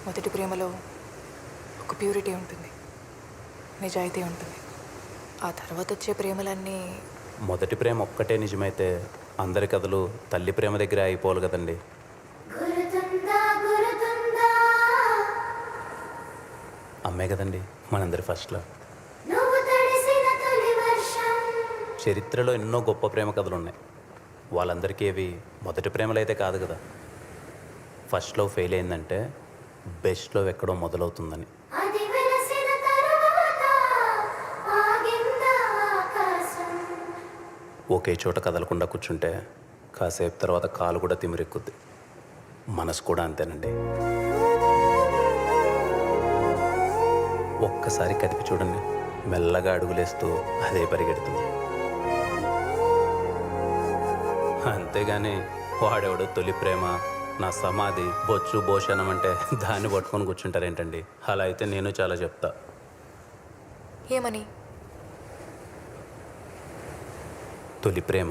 మొదటి ప్రేమలో ఒక ప్యూరిటీ ఉంటుంది, నిజాయితీ ఉంటుంది. ఆ తర్వాత వచ్చే ప్రేమలన్నీ మొదటి ప్రేమ ఒక్కటే నిజమైతే అందరి కథలు తల్లి ప్రేమ దగ్గరే అయిపోవాలి కదండి. అమ్మే కదండి మనందరి ఫస్ట్లో. చరిత్రలో ఎన్నో గొప్ప ప్రేమ కథలు ఉన్నాయి. వాళ్ళందరికీ అవి మొదటి ప్రేమలు అయితే కాదు కదా. ఫస్ట్ లవ్ ఫెయిల్ అయిందంటే బెస్ట్ లవ్ ఎక్కడో మొదలవుతుందని. ఒకే చోట కదలకుండా కూర్చుంటే కాసేపు తర్వాత కాలు కూడా తిమిరెక్కుద్ది. మనసు కూడా అంతేనండి. ఒక్కసారి కదిపి చూడండి, మెల్లగా అడుగులేస్తూ అదే పరిగెడుతుంది. అంతేగాని వాడెవడో తొలి ప్రేమ, నా సమాధి, బొచ్చు భోషణం అంటే దాన్ని పట్టుకొని కూర్చుంటారేంటండి? అలా అయితే నేను చాలా చెప్తా. ఏమని? తొలి ప్రేమ